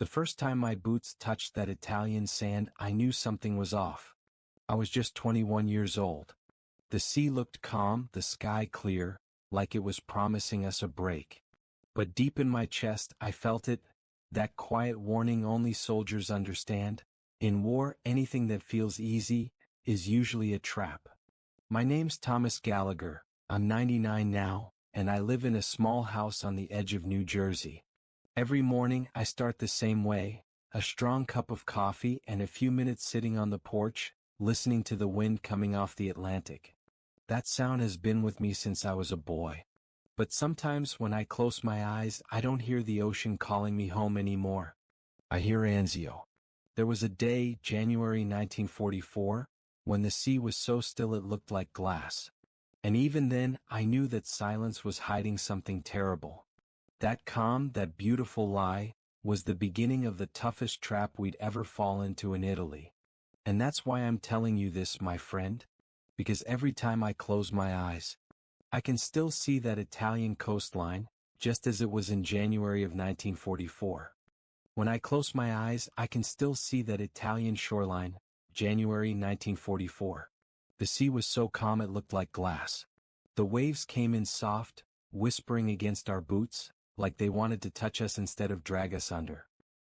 The first time my boots touched that Italian sand, I knew something was off. I was just 21 years old. The sea looked calm, the sky clear, like it was promising us a break. But deep in my chest I felt it, that quiet warning only soldiers understand. In war, anything that feels easy is usually a trap. My name's Thomas Gallagher, I'm 99 now, and I live in a small house on the edge of New Jersey. Every morning I start the same way, a strong cup of coffee and a few minutes sitting on the porch, listening to the wind coming off the Atlantic. That sound has been with me since I was a boy. But sometimes when I close my eyes, I don't hear the ocean calling me home anymore. I hear Anzio. There was a day, January 1944, when the sea was so still it looked like glass. And even then, I knew that silence was hiding something terrible. That calm, that beautiful lie, was the beginning of the toughest trap we'd ever fall into in Italy. And that's why I'm telling you this, my friend. Because every time I close my eyes, I can still see that Italian coastline, just as it was in January of 1944. When I close my eyes, I can still see that Italian shoreline, January 1944. The sea was so calm it looked like glass. The waves came in soft, whispering against our boots, like they wanted to touch us instead of drag us under.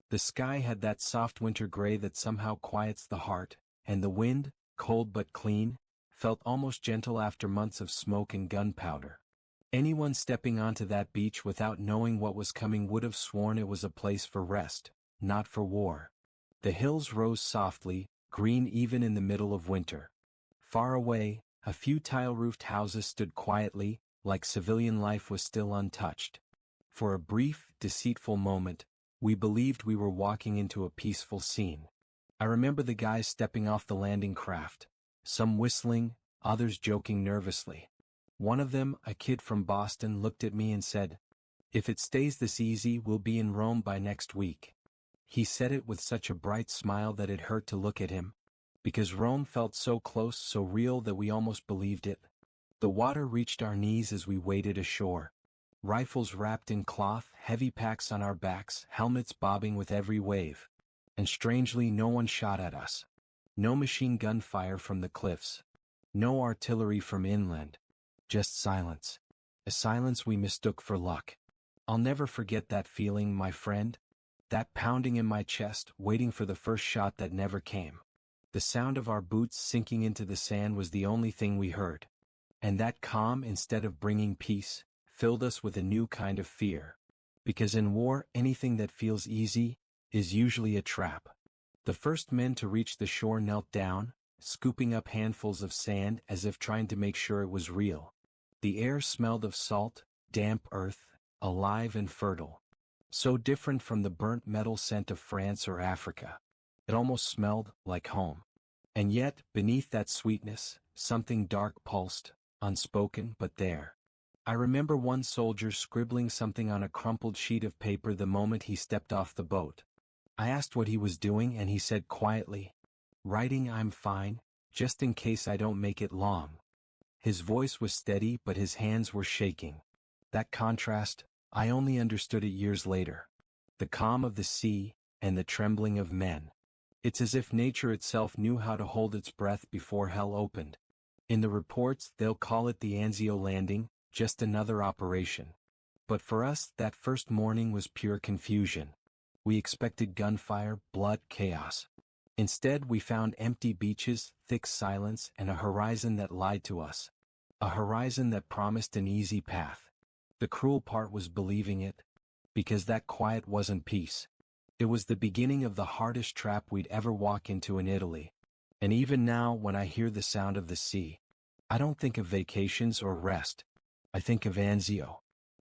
The sky had that soft winter gray that somehow quiets the heart, and the wind, cold but clean, felt almost gentle after months of smoke and gunpowder. Anyone stepping onto that beach without knowing what was coming would have sworn it was a place for rest, not for war. The hills rose softly, green even in the middle of winter. Far away, a few tile-roofed houses stood quietly, like civilian life was still untouched. For a brief, deceitful moment, we believed we were walking into a peaceful scene. I remember the guys stepping off the landing craft, some whistling, others joking nervously. One of them, a kid from Boston, looked at me and said, "If it stays this easy, we'll be in Rome by next week." He said it with such a bright smile that it hurt to look at him, because Rome felt so close, so real that we almost believed it. The water reached our knees as we waded ashore. Rifles wrapped in cloth, heavy packs on our backs, helmets bobbing with every wave. And strangely, no one shot at us. No machine gun fire from the cliffs. No artillery from inland. Just silence. A silence we mistook for luck. I'll never forget that feeling, my friend. That pounding in my chest, waiting for the first shot that never came. The sound of our boots sinking into the sand was the only thing we heard. And that calm, instead of bringing peace, filled us with a new kind of fear. Because in war, anything that feels easy is usually a trap. The first men to reach the shore knelt down, scooping up handfuls of sand as if trying to make sure it was real. The air smelled of salt, damp earth, alive and fertile. So different from the burnt metal scent of France or Africa. It almost smelled like home. And yet, beneath that sweetness, something dark pulsed, unspoken but there. I remember one soldier scribbling something on a crumpled sheet of paper the moment he stepped off the boat. I asked what he was doing and he said quietly, "Writing, I'm fine, just in case I don't make it long." His voice was steady but his hands were shaking. That contrast, I only understood it years later. The calm of the sea, and the trembling of men. It's as if nature itself knew how to hold its breath before hell opened. In the reports, they'll call it the Anzio landing, just another operation. But for us, that first morning was pure confusion. We expected gunfire, blood, chaos. Instead, we found empty beaches, thick silence, and a horizon that lied to us. A horizon that promised an easy path. The cruel part was believing it. Because that quiet wasn't peace. It was the beginning of the hardest trap we'd ever walk into in Italy. And even now, when I hear the sound of the sea, I don't think of vacations or rest. I think of Anzio.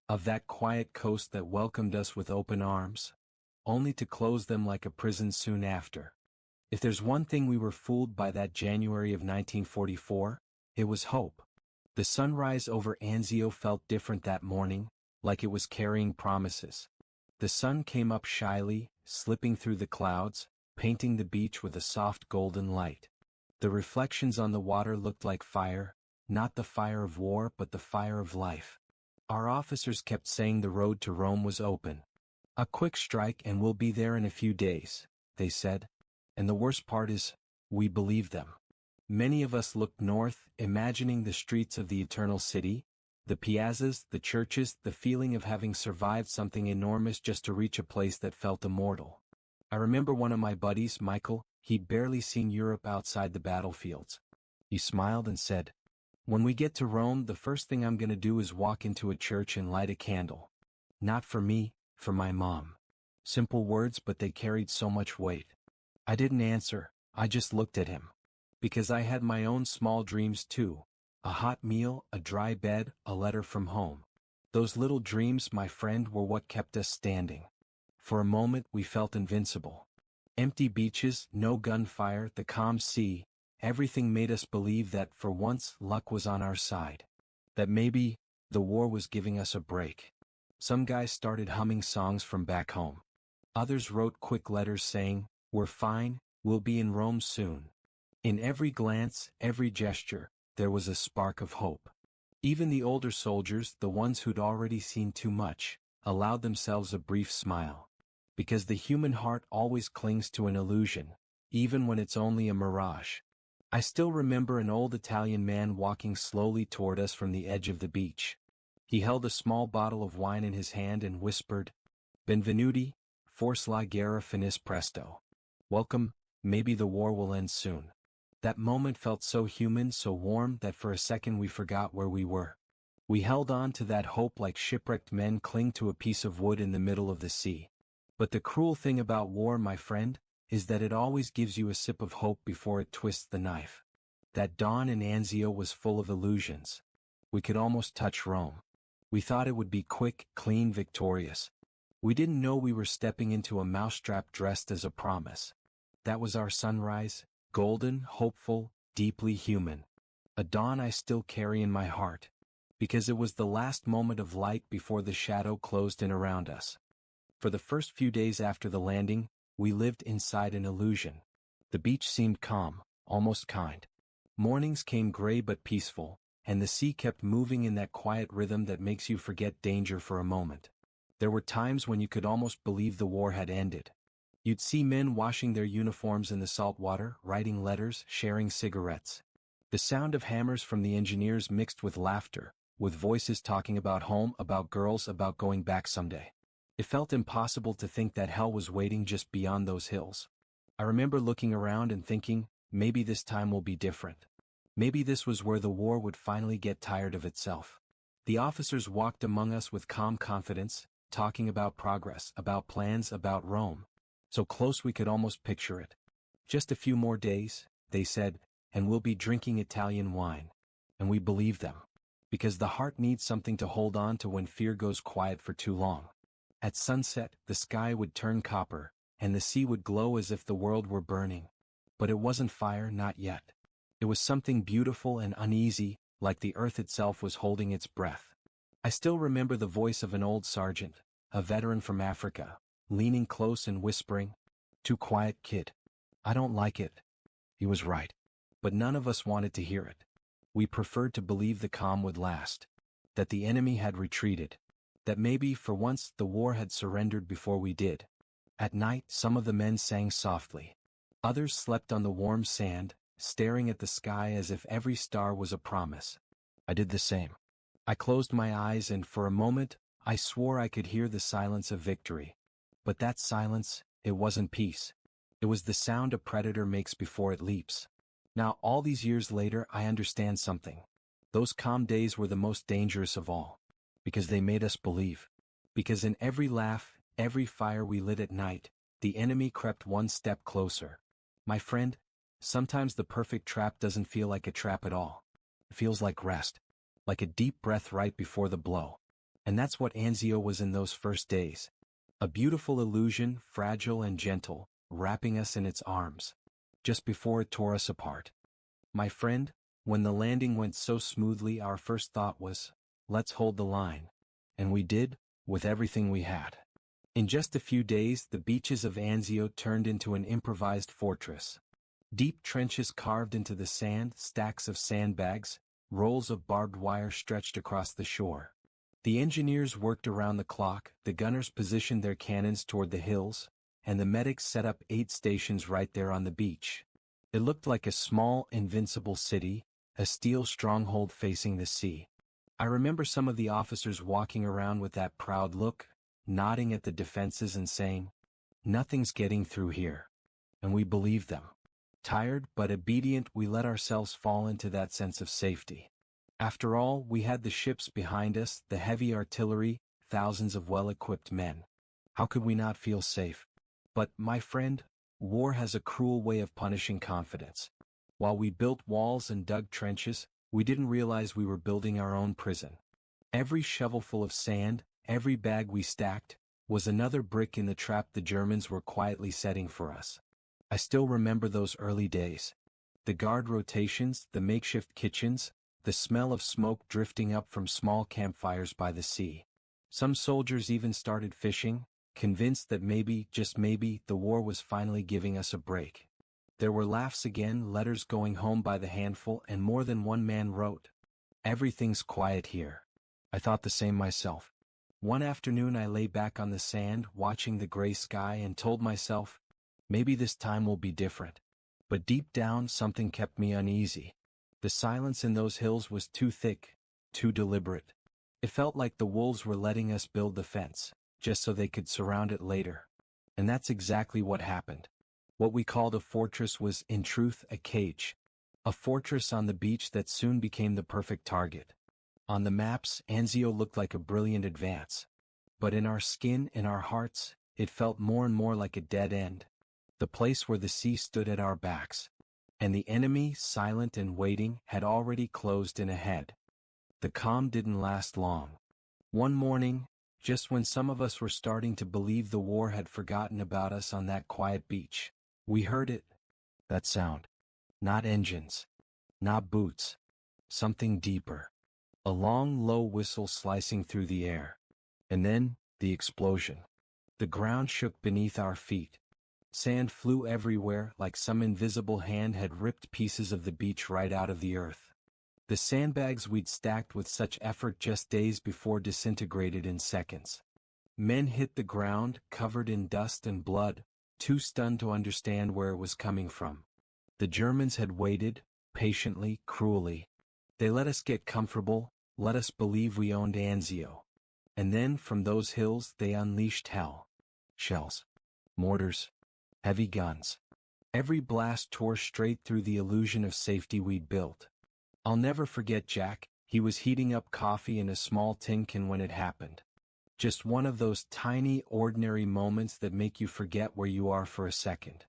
Of that quiet coast that welcomed us with open arms, only to close them like a prison soon after. If there's one thing we were fooled by that January of 1944, it was hope. The sunrise over Anzio felt different that morning, like it was carrying promises. The sun came up shyly, slipping through the clouds, painting the beach with a soft golden light. The reflections on the water looked like fire, not the fire of war but the fire of life. Our officers kept saying the road to Rome was open. "A quick strike and we'll be there in a few days," they said. And the worst part is, we believed them. Many of us looked north, imagining the streets of the eternal city, the piazzas, the churches, the feeling of having survived something enormous just to reach a place that felt immortal. I remember one of my buddies, Michael, he'd barely seen Europe outside the battlefields. He smiled and said, "When we get to Rome, the first thing I'm gonna do is walk into a church and light a candle. Not for me, for my mom." Simple words, but they carried so much weight. I didn't answer, I just looked at him. Because I had my own small dreams too. A hot meal, a dry bed, a letter from home. Those little dreams, my friend, were what kept us standing. For a moment we felt invincible. Empty beaches, no gunfire, the calm sea, everything made us believe that, for once, luck was on our side. That maybe, the war was giving us a break. Some guys started humming songs from back home. Others wrote quick letters saying, "We're fine, we'll be in Rome soon." In every glance, every gesture, there was a spark of hope. Even the older soldiers, the ones who'd already seen too much, allowed themselves a brief smile. Because the human heart always clings to an illusion, even when it's only a mirage. I still remember an old Italian man walking slowly toward us from the edge of the beach. He held a small bottle of wine in his hand and whispered, "Benvenuti, forse la guerra finis presto." Welcome, maybe the war will end soon. That moment felt so human, so warm, that for a second we forgot where we were. We held on to that hope like shipwrecked men cling to a piece of wood in the middle of the sea. But the cruel thing about war, my friend, is that it always gives you a sip of hope before it twists the knife. That dawn in Anzio was full of illusions. We could almost touch Rome. We thought it would be quick, clean, victorious. We didn't know we were stepping into a mousetrap dressed as a promise. That was our sunrise, golden, hopeful, deeply human. A dawn I still carry in my heart. Because it was the last moment of light before the shadow closed in around us. For the first few days after the landing, we lived inside an illusion. The beach seemed calm, almost kind. Mornings came gray but peaceful, and the sea kept moving in that quiet rhythm that makes you forget danger for a moment. There were times when you could almost believe the war had ended. You'd see men washing their uniforms in the salt water, writing letters, sharing cigarettes. The sound of hammers from the engineers mixed with laughter, with voices talking about home, about girls, about going back someday. It felt impossible to think that hell was waiting just beyond those hills. I remember looking around and thinking, maybe this time will be different. Maybe this was where the war would finally get tired of itself. The officers walked among us with calm confidence, talking about progress, about plans, about Rome. So close we could almost picture it. "Just a few more days," they said, "and we'll be drinking Italian wine." And we believed them. Because the heart needs something to hold on to when fear goes quiet for too long. At sunset, the sky would turn copper, and the sea would glow as if the world were burning. But it wasn't fire, not yet. It was something beautiful and uneasy, like the earth itself was holding its breath. I still remember the voice of an old sergeant, a veteran from Africa, leaning close and whispering, "Too quiet, kid. I don't like it." He was right. But none of us wanted to hear it. We preferred to believe the calm would last. That the enemy had retreated. That maybe, for once, the war had surrendered before we did. At night, some of the men sang softly. Others slept on the warm sand, staring at the sky as if every star was a promise. I did the same. I closed my eyes and for a moment, I swore I could hear the silence of victory. But that silence, it wasn't peace. It was the sound a predator makes before it leaps. Now, all these years later, I understand something. Those calm days were the most dangerous of all. Because they made us believe. Because in every laugh, every fire we lit at night, the enemy crept one step closer. My friend, sometimes the perfect trap doesn't feel like a trap at all. It feels like rest. Like a deep breath right before the blow. And that's what Anzio was in those first days. A beautiful illusion, fragile and gentle, wrapping us in its arms. Just before it tore us apart. My friend, when the landing went so smoothly, our first thought was, let's hold the line. And we did, with everything we had. In just a few days, the beaches of Anzio turned into an improvised fortress. Deep trenches carved into the sand, stacks of sandbags, rolls of barbed wire stretched across the shore. The engineers worked around the clock, the gunners positioned their cannons toward the hills, and the medics set up 8 stations right there on the beach. It looked like a small, invincible city, a steel stronghold facing the sea. I remember some of the officers walking around with that proud look, nodding at the defenses and saying, "Nothing's getting through here." And we believed them. Tired but obedient, we let ourselves fall into that sense of safety. After all, we had the ships behind us, the heavy artillery, thousands of well-equipped men. How could we not feel safe? But, my friend, war has a cruel way of punishing confidence. While we built walls and dug trenches, we didn't realize we were building our own prison. Every shovelful of sand, every bag we stacked, was another brick in the trap the Germans were quietly setting for us. I still remember those early days. The guard rotations, the makeshift kitchens, the smell of smoke drifting up from small campfires by the sea. Some soldiers even started fishing, convinced that maybe, just maybe, the war was finally giving us a break. There were laughs again, letters going home by the handful, and more than one man wrote, "Everything's quiet here." I thought the same myself. One afternoon I lay back on the sand, watching the gray sky, and told myself, maybe this time will be different. But deep down something kept me uneasy. The silence in those hills was too thick, too deliberate. It felt like the wolves were letting us build the fence, just so they could surround it later. And that's exactly what happened. What we called a fortress was, in truth, a cage. A fortress on the beach that soon became the perfect target. On the maps, Anzio looked like a brilliant advance. But in our skin, in our hearts, it felt more and more like a dead end. The place where the sea stood at our backs. And the enemy, silent and waiting, had already closed in ahead. The calm didn't last long. One morning, just when some of us were starting to believe the war had forgotten about us on that quiet beach, we heard it. That sound. Not engines. Not boots. Something deeper. A long, low whistle slicing through the air. And then, the explosion. The ground shook beneath our feet. Sand flew everywhere, like some invisible hand had ripped pieces of the beach right out of the earth. The sandbags we'd stacked with such effort just days before disintegrated in seconds. Men hit the ground, covered in dust and blood, too stunned to understand where it was coming from. The Germans had waited, patiently, cruelly. They let us get comfortable, let us believe we owned Anzio. And then, from those hills, they unleashed hell. Shells. Mortars. Heavy guns. Every blast tore straight through the illusion of safety we'd built. I'll never forget Jack. He was heating up coffee in a small tin can when it happened. Just one of those tiny, ordinary moments that make you forget where you are for a second.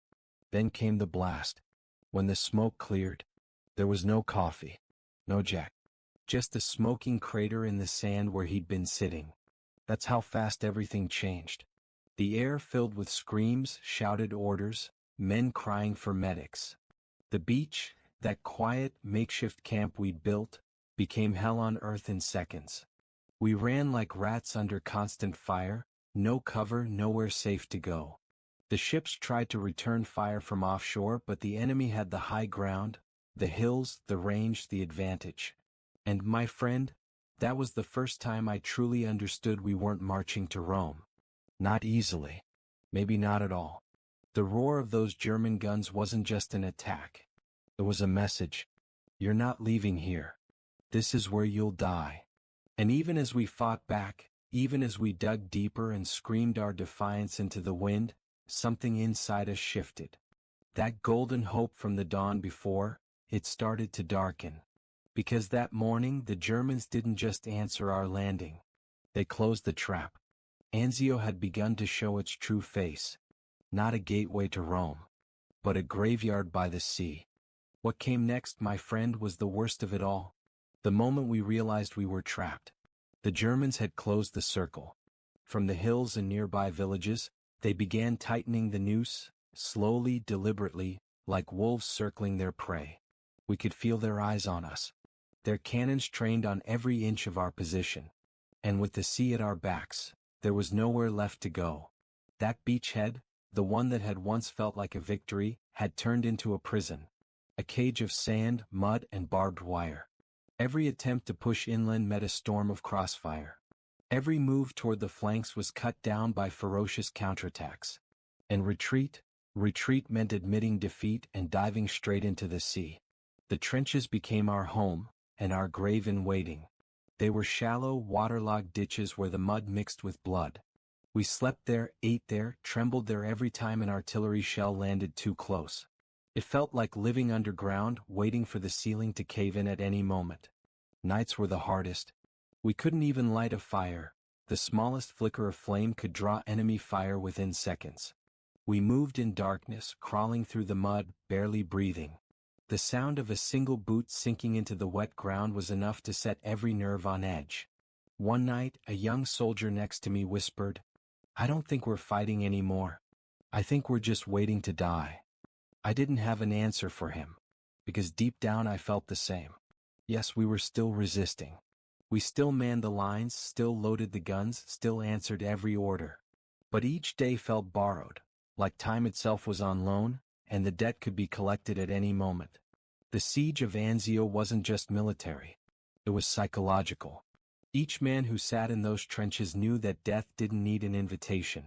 Then came the blast. When the smoke cleared, there was no coffee, no Jack. Just a smoking crater in the sand where he'd been sitting. That's how fast everything changed. The air filled with screams, shouted orders, men crying for medics. The beach, that quiet, makeshift camp we'd built, became hell on earth in seconds. We ran like rats under constant fire, no cover, nowhere safe to go. The ships tried to return fire from offshore, but the enemy had the high ground, the hills, the range, the advantage. And, my friend, that was the first time I truly understood we weren't marching to Rome. Not easily. Maybe not at all. The roar of those German guns wasn't just an attack. It was a message. You're not leaving here. This is where you'll die. And even as we fought back, even as we dug deeper and screamed our defiance into the wind, something inside us shifted. That golden hope from the dawn before, it started to darken. Because that morning the Germans didn't just answer our landing. They closed the trap. Anzio had begun to show its true face. Not a gateway to Rome, but a graveyard by the sea. What came next, my friend, was the worst of it all. The moment we realized we were trapped. The Germans had closed the circle. From the hills and nearby villages, they began tightening the noose, slowly, deliberately, like wolves circling their prey. We could feel their eyes on us. Their cannons trained on every inch of our position. And with the sea at our backs, there was nowhere left to go. That beachhead, the one that had once felt like a victory, had turned into a prison. A cage of sand, mud, and barbed wire. Every attempt to push inland met a storm of crossfire. Every move toward the flanks was cut down by ferocious counterattacks. And retreat meant admitting defeat and diving straight into the sea. The trenches became our home, and our grave in waiting. They were shallow, waterlogged ditches where the mud mixed with blood. We slept there, ate there, trembled there every time an artillery shell landed too close. It felt like living underground, waiting for the ceiling to cave in at any moment. Nights were the hardest. We couldn't even light a fire. The smallest flicker of flame could draw enemy fire within seconds. We moved in darkness, crawling through the mud, barely breathing. The sound of a single boot sinking into the wet ground was enough to set every nerve on edge. One night, a young soldier next to me whispered, "I don't think we're fighting anymore. I think we're just waiting to die." I didn't have an answer for him, because deep down I felt the same. Yes, we were still resisting. We still manned the lines, still loaded the guns, still answered every order. But each day felt borrowed, like time itself was on loan, and the debt could be collected at any moment. The siege of Anzio wasn't just military. It was psychological. Each man who sat in those trenches knew that death didn't need an invitation.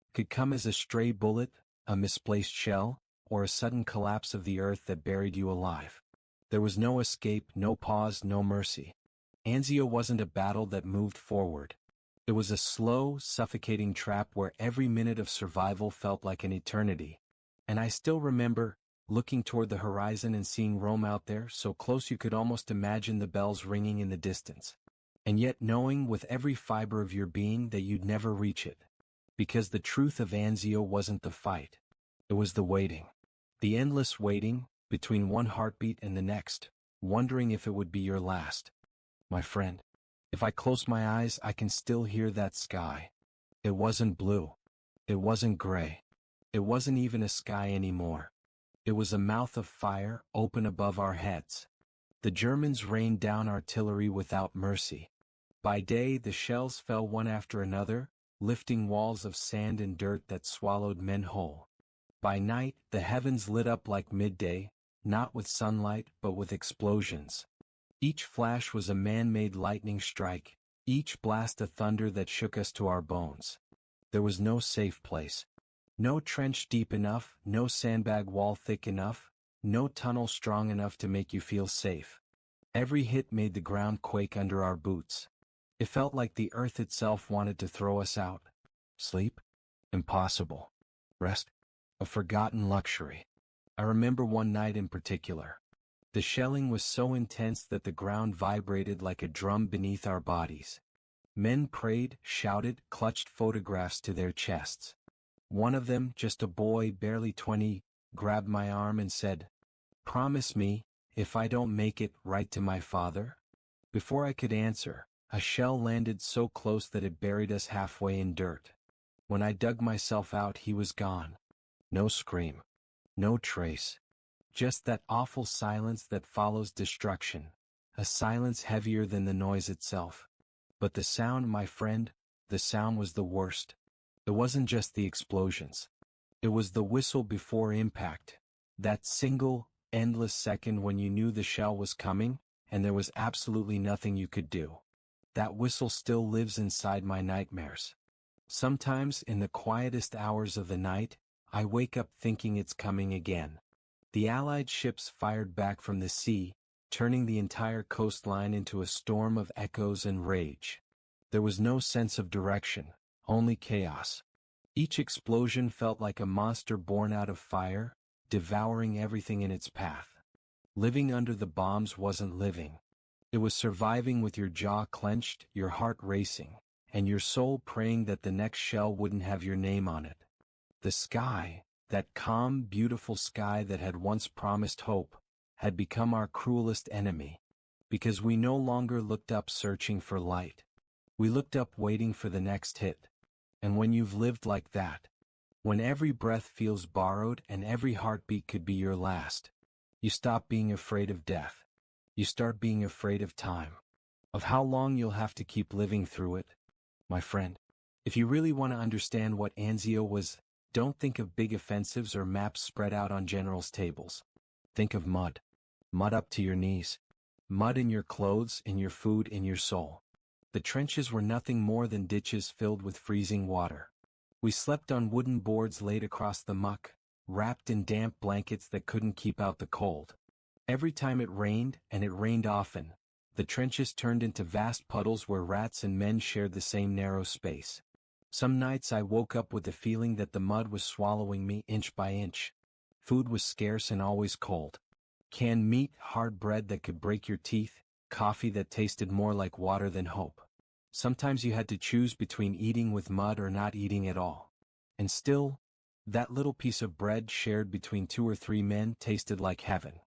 It could come as a stray bullet, a misplaced shell, or a sudden collapse of the earth that buried you alive. There was no escape, no pause, no mercy. Anzio wasn't a battle that moved forward. It was a slow, suffocating trap where every minute of survival felt like an eternity. And I still remember, looking toward the horizon and seeing Rome out there, so close you could almost imagine the bells ringing in the distance. And yet knowing with every fiber of your being that you'd never reach it. Because the truth of Anzio wasn't the fight. It was the waiting. The endless waiting, between one heartbeat and the next, wondering if it would be your last. My friend, if I close my eyes I can still hear that sky. It wasn't blue. It wasn't gray. It wasn't even a sky anymore. It was a mouth of fire, open above our heads. The Germans rained down artillery without mercy. By day the shells fell one after another, lifting walls of sand and dirt that swallowed men whole. By night the heavens lit up like midday, not with sunlight but with explosions. Each flash was a man-made lightning strike, each blast a thunder that shook us to our bones. There was no safe place. No trench deep enough, no sandbag wall thick enough, no tunnel strong enough to make you feel safe. Every hit made the ground quake under our boots. It felt like the earth itself wanted to throw us out. Sleep? Impossible. Rest? A forgotten luxury. I remember one night in particular. The shelling was so intense that the ground vibrated like a drum beneath our bodies. Men prayed, shouted, clutched photographs to their chests. One of them, just a boy barely 20, grabbed my arm and said, "Promise me, if I don't make it, write to my father." Before I could answer, a shell landed so close that it buried us halfway in dirt. When I dug myself out, he was gone. No scream. No trace. Just that awful silence that follows destruction. A silence heavier than the noise itself. But the sound, my friend, the sound was the worst. It wasn't just the explosions. It was the whistle before impact. That single, endless second when you knew the shell was coming, and there was absolutely nothing you could do. That whistle still lives inside my nightmares. Sometimes, in the quietest hours of the night, I wake up thinking it's coming again. The Allied ships fired back from the sea, turning the entire coastline into a storm of echoes and rage. There was no sense of direction, only chaos. Each explosion felt like a monster born out of fire, devouring everything in its path. Living under the bombs wasn't living. It was surviving with your jaw clenched, your heart racing, and your soul praying that the next shell wouldn't have your name on it. The sky, that calm, beautiful sky that had once promised hope, had become our cruelest enemy. Because we no longer looked up searching for light. We looked up waiting for the next hit. And when you've lived like that, when every breath feels borrowed and every heartbeat could be your last, you stop being afraid of death. You start being afraid of time. Of how long you'll have to keep living through it. My friend, if you really want to understand what Anzio was, don't think of big offensives or maps spread out on generals' tables. Think of mud. Mud up to your knees. Mud in your clothes, in your food, in your soul. The trenches were nothing more than ditches filled with freezing water. We slept on wooden boards laid across the muck, wrapped in damp blankets that couldn't keep out the cold. Every time it rained, and it rained often, the trenches turned into vast puddles where rats and men shared the same narrow space. Some nights I woke up with the feeling that the mud was swallowing me inch by inch. Food was scarce and always cold. Canned meat, hard bread that could break your teeth, coffee that tasted more like water than hope. Sometimes you had to choose between eating with mud or not eating at all. And still, that little piece of bread shared between 2 or 3 men tasted like heaven.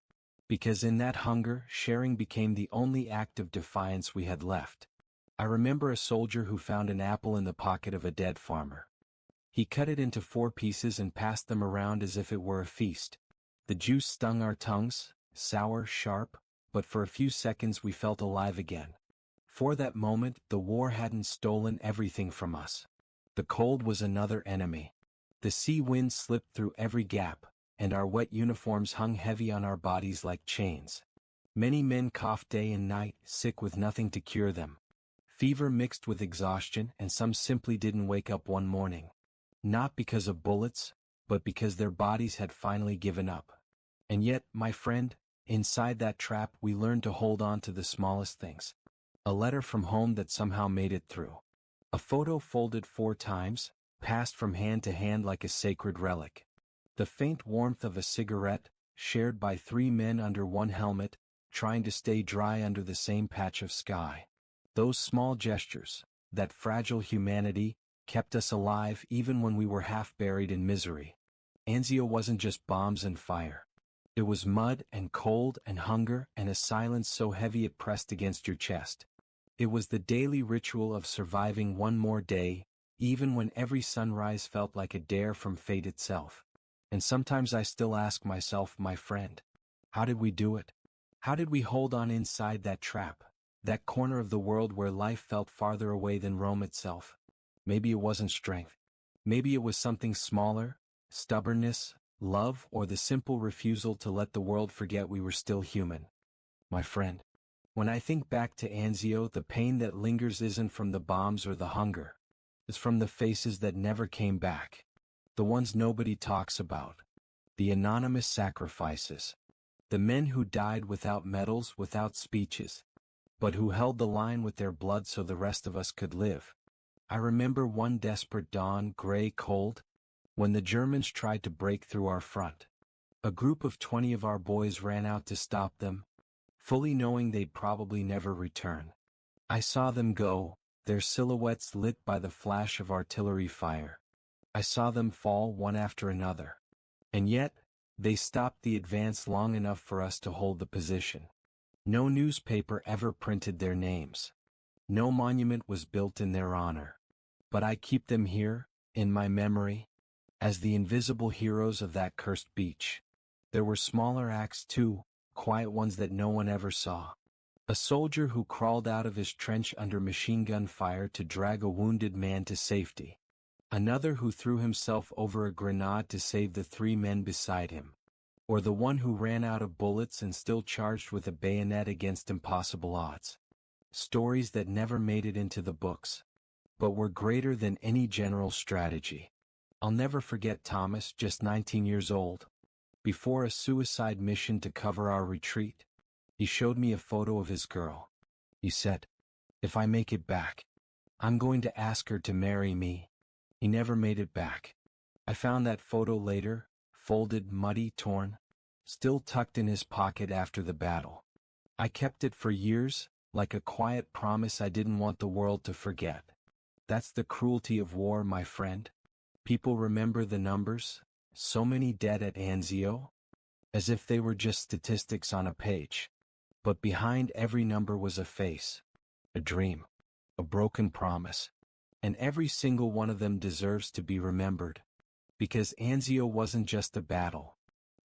Because in that hunger, sharing became the only act of defiance we had left. I remember a soldier who found an apple in the pocket of a dead farmer. He cut it into 4 pieces and passed them around as if it were a feast. The juice stung our tongues, sour, sharp, but for a few seconds we felt alive again. For that moment, the war hadn't stolen everything from us. The cold was another enemy. The sea wind slipped through every gap, and our wet uniforms hung heavy on our bodies like chains. Many men coughed day and night, sick with nothing to cure them. Fever mixed with exhaustion, and some simply didn't wake up one morning. Not because of bullets, but because their bodies had finally given up. And yet, my friend, inside that trap we learned to hold on to the smallest things. A letter from home that somehow made it through. A photo folded 4 times, passed from hand to hand like a sacred relic. The faint warmth of a cigarette, shared by 3 men under one helmet, trying to stay dry under the same patch of sky. Those small gestures, that fragile humanity, kept us alive even when we were half buried in misery. Anzio wasn't just bombs and fire. It was mud and cold and hunger and a silence so heavy it pressed against your chest. It was the daily ritual of surviving one more day, even when every sunrise felt like a dare from fate itself. And sometimes I still ask myself, my friend, how did we do it? How did we hold on inside that trap, that corner of the world where life felt farther away than Rome itself? Maybe it wasn't strength. Maybe it was something smaller, stubbornness, love, or the simple refusal to let the world forget we were still human. My friend, when I think back to Anzio, the pain that lingers isn't from the bombs or the hunger. It's from the faces that never came back. The ones nobody talks about. The anonymous sacrifices. The men who died without medals, without speeches, but who held the line with their blood so the rest of us could live. I remember one desperate dawn, gray cold, when the Germans tried to break through our front. A group of 20 of our boys ran out to stop them, fully knowing they'd probably never return. I saw them go, their silhouettes lit by the flash of artillery fire. I saw them fall one after another. And yet, they stopped the advance long enough for us to hold the position. No newspaper ever printed their names. No monument was built in their honor. But I keep them here, in my memory, as the invisible heroes of that cursed beach. There were smaller acts too, quiet ones that no one ever saw. A soldier who crawled out of his trench under machine gun fire to drag a wounded man to safety. Another who threw himself over a grenade to save the 3 men beside him. Or the one who ran out of bullets and still charged with a bayonet against impossible odds. Stories that never made it into the books, but were greater than any general strategy. I'll never forget Thomas, just 19 years old. Before a suicide mission to cover our retreat, he showed me a photo of his girl. He said, "If I make it back, I'm going to ask her to marry me." He never made it back. I found that photo later, folded, muddy, torn, still tucked in his pocket after the battle. I kept it for years, like a quiet promise I didn't want the world to forget. That's the cruelty of war, my friend. People remember the numbers, so many dead at Anzio, as if they were just statistics on a page. But behind every number was a face, a dream, a broken promise. And every single one of them deserves to be remembered. Because Anzio wasn't just a battle.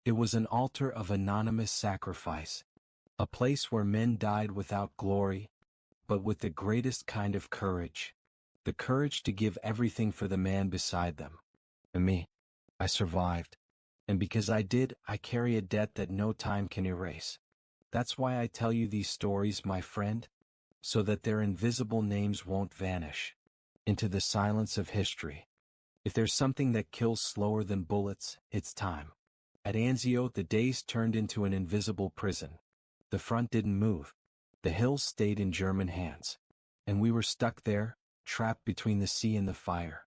It was an altar of anonymous sacrifice. A place where men died without glory, but with the greatest kind of courage. The courage to give everything for the man beside them. And me, I survived. And because I did, I carry a debt that no time can erase. That's why I tell you these stories, my friend. so that their invisible names won't vanish into the silence of history. If there's something that kills slower than bullets, it's time. At Anzio, the days turned into an invisible prison. The front didn't move. The hills stayed in German hands. And we were stuck there, trapped between the sea and the fire.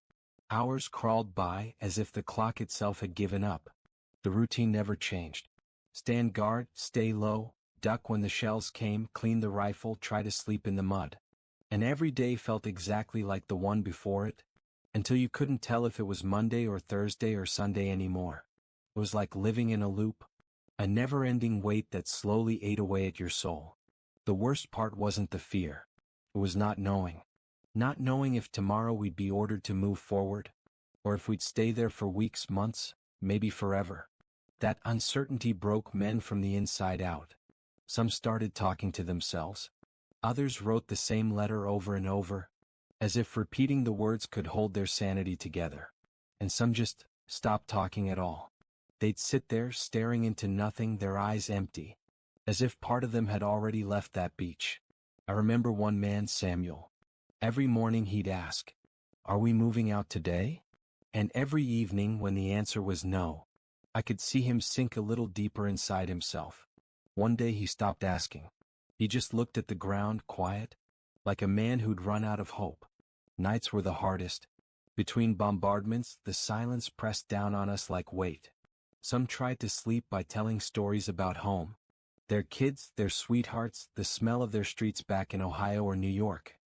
Hours crawled by as if the clock itself had given up. The routine never changed. Stand guard, stay low, duck when the shells came, clean the rifle, try to sleep in the mud. And every day felt exactly like the one before it, until you couldn't tell if it was Monday or Thursday or Sunday anymore. It was like living in a loop, a never-ending weight that slowly ate away at your soul. The worst part wasn't the fear. It was not knowing. Not knowing if tomorrow we'd be ordered to move forward, or if we'd stay there for weeks, months, maybe forever. That uncertainty broke men from the inside out. Some started talking to themselves. Others wrote the same letter over and over, as if repeating the words could hold their sanity together. And some just stopped talking at all. They'd sit there staring into nothing, their eyes empty, as if part of them had already left that beach. I remember one man, Samuel. Every morning he'd ask, "Are we moving out today?" And every evening when the answer was no, I could see him sink a little deeper inside himself. One day he stopped asking. He just looked at the ground, quiet, like a man who'd run out of hope. Nights were the hardest. Between bombardments, the silence pressed down on us like weight. Some tried to sleep by telling stories about home. Their kids, their sweethearts, the smell of their streets back in Ohio or New York.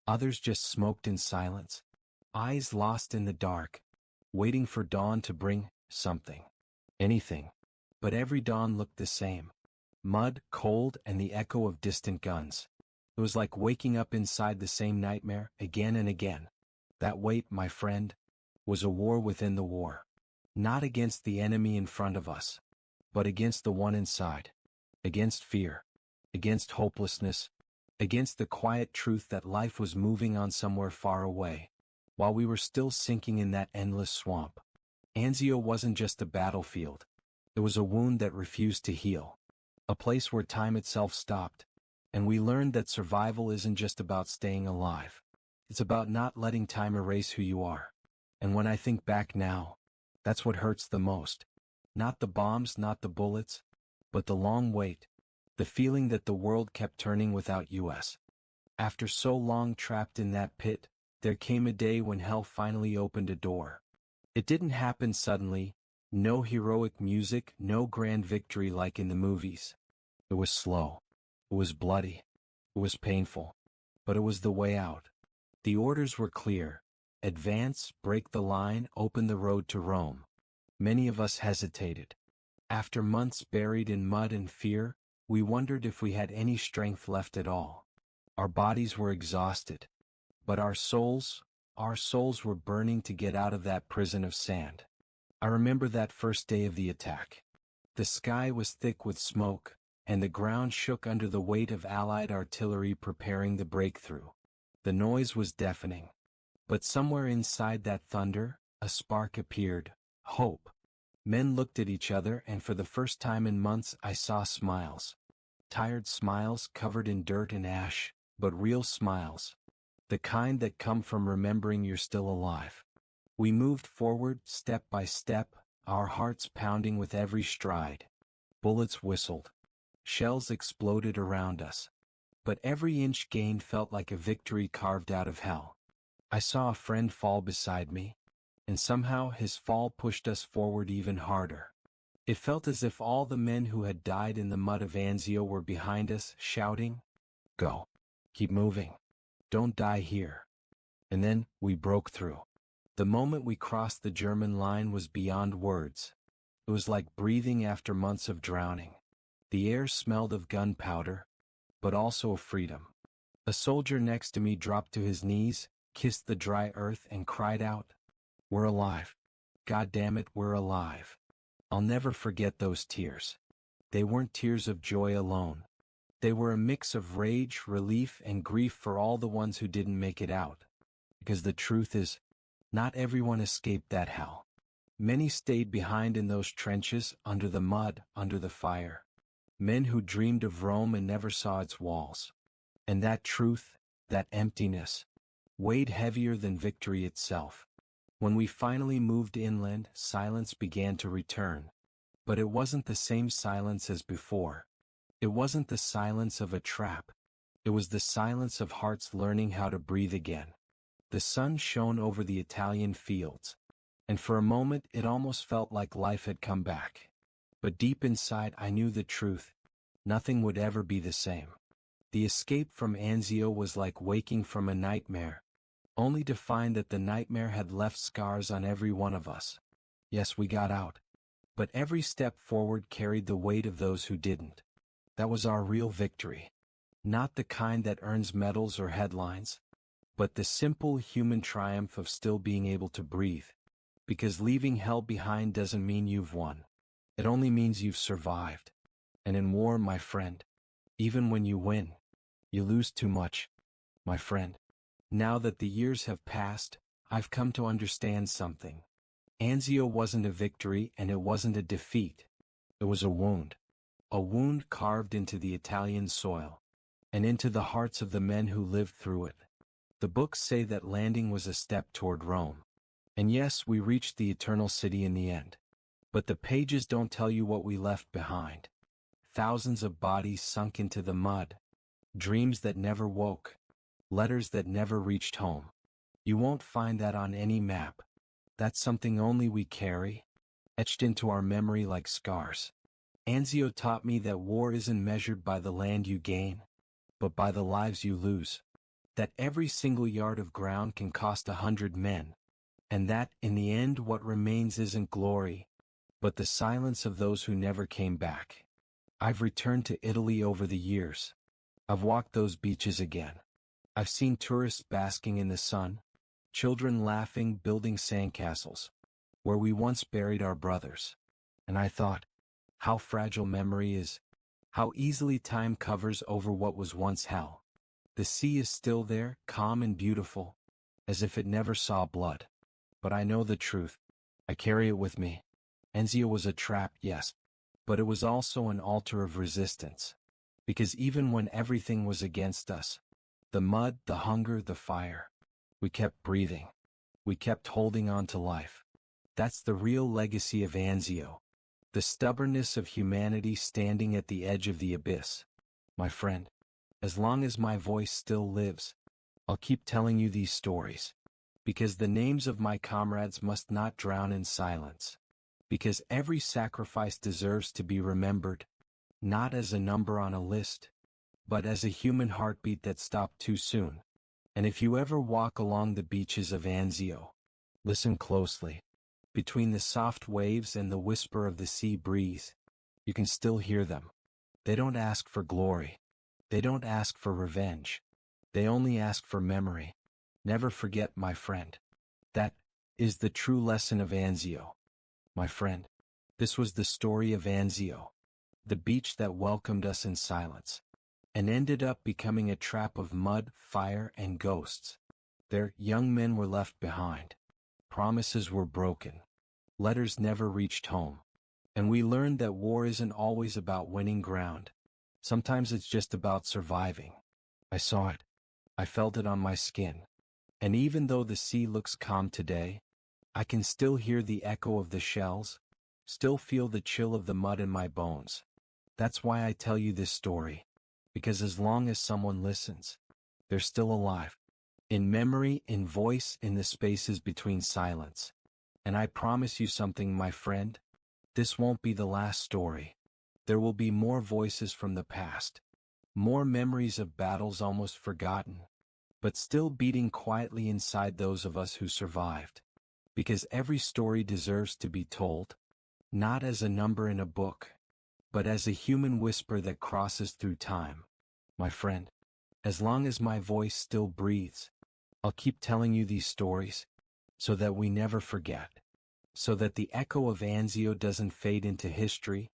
Others just smoked in silence, eyes lost in the dark, waiting for dawn to bring something. Anything. But every dawn looked the same. Mud, cold, and the echo of distant guns. It was like waking up inside the same nightmare, again and again. That weight, my friend, was a war within the war. Not against the enemy in front of us, but against the one inside. Against fear. Against hopelessness. Against the quiet truth that life was moving on somewhere far away, while we were still sinking in that endless swamp. Anzio wasn't just a battlefield. It was a wound that refused to heal. A place where time itself stopped. And we learned that survival isn't just about staying alive. It's about not letting time erase who you are. And when I think back now, that's what hurts the most. Not the bombs, not the bullets, but the long wait. The feeling that the world kept turning without us. After so long trapped in that pit, there came a day when hell finally opened a door. It didn't happen suddenly, no heroic music, no grand victory like in the movies. It was slow. It was bloody. It was painful. But it was the way out. The orders were clear. Advance, break the line, open the road to Rome. Many of us hesitated. After months buried in mud and fear, we wondered if we had any strength left at all. Our bodies were exhausted. But our souls were burning to get out of that prison of sand. I remember that first day of the attack. The sky was thick with smoke, and the ground shook under the weight of Allied artillery preparing the breakthrough. The noise was deafening. But somewhere inside that thunder, a spark appeared. Hope. Men looked at each other, and for the first time in months I saw smiles. Tired smiles covered in dirt and ash, but real smiles. The kind that come from remembering you're still alive. We moved forward, step by step, our hearts pounding with every stride. Bullets whistled. Shells exploded around us. But every inch gained felt like a victory carved out of hell. I saw a friend fall beside me, and somehow his fall pushed us forward even harder. It felt as if all the men who had died in the mud of Anzio were behind us, shouting, "Go. Keep moving. Don't die here." And then we broke through. The moment we crossed the German line was beyond words. It was like breathing after months of drowning. The air smelled of gunpowder, but also of freedom. A soldier next to me dropped to his knees, kissed the dry earth, and cried out, "We're alive. God damn it, we're alive." I'll never forget those tears. They weren't tears of joy alone. They were a mix of rage, relief, and grief for all the ones who didn't make it out. Because the truth is, not everyone escaped that hell. Many stayed behind in those trenches, under the mud, under the fire. Men who dreamed of Rome and never saw its walls. And that truth, that emptiness, weighed heavier than victory itself. When we finally moved inland, silence began to return. But it wasn't the same silence as before. It wasn't the silence of a trap. It was the silence of hearts learning how to breathe again. The sun shone over the Italian fields, and for a moment it almost felt like life had come back. But deep inside I knew the truth. Nothing would ever be the same. The escape from Anzio was like waking from a nightmare, only to find that the nightmare had left scars on every one of us. Yes, we got out, but every step forward carried the weight of those who didn't. That was our real victory. Not the kind that earns medals or headlines, but the simple human triumph of still being able to breathe. Because leaving hell behind doesn't mean you've won. It only means you've survived. And in war, my friend, even when you win, you lose too much, my friend. Now that the years have passed, I've come to understand something. Anzio wasn't a victory and it wasn't a defeat. It was a wound. A wound carved into the Italian soil, and into the hearts of the men who lived through it. The books say that landing was a step toward Rome. And yes, we reached the eternal city in the end. But the pages don't tell you what we left behind. Thousands of bodies sunk into the mud. Dreams that never woke. Letters that never reached home. You won't find that on any map. That's something only we carry, etched into our memory like scars. Anzio taught me that war isn't measured by the land you gain, but by the lives you lose. That every single yard of ground can cost 100 men. And that, in the end, what remains isn't glory, but the silence of those who never came back. I've returned to Italy over the years. I've walked those beaches again. I've seen tourists basking in the sun, children laughing, building sandcastles, where we once buried our brothers. And I thought, how fragile memory is, how easily time covers over what was once hell. The sea is still there, calm and beautiful, as if it never saw blood. But I know the truth. I carry it with me. Anzio was a trap, yes, but it was also an altar of resistance. Because even when everything was against us, the mud, the hunger, the fire, we kept breathing. We kept holding on to life. That's the real legacy of Anzio. The stubbornness of humanity standing at the edge of the abyss. My friend, as long as my voice still lives, I'll keep telling you these stories. Because the names of my comrades must not drown in silence. Because every sacrifice deserves to be remembered, not as a number on a list, but as a human heartbeat that stopped too soon. And if you ever walk along the beaches of Anzio, listen closely. Between the soft waves and the whisper of the sea breeze, you can still hear them. They don't ask for glory. They don't ask for revenge. They only ask for memory. Never forget, my friend. That is the true lesson of Anzio. My friend, this was the story of Anzio, the beach that welcomed us in silence, and ended up becoming a trap of mud, fire, and ghosts. There, young men were left behind. Promises were broken. Letters never reached home. And we learned that war isn't always about winning ground. Sometimes it's just about surviving. I saw it. I felt it on my skin. And even though the sea looks calm today, I can still hear the echo of the shells, still feel the chill of the mud in my bones. That's why I tell you this story. Because as long as someone listens, they're still alive. In memory, in voice, in the spaces between silence. And I promise you something, my friend. This won't be the last story. There will be more voices from the past. More memories of battles almost forgotten, but still beating quietly inside those of us who survived. Because every story deserves to be told, not as a number in a book, but as a human whisper that crosses through time. My friend, as long as my voice still breathes, I'll keep telling you these stories, so that we never forget. So that the echo of Anzio doesn't fade into history,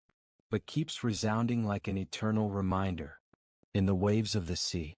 but keeps resounding like an eternal reminder in the waves of the sea.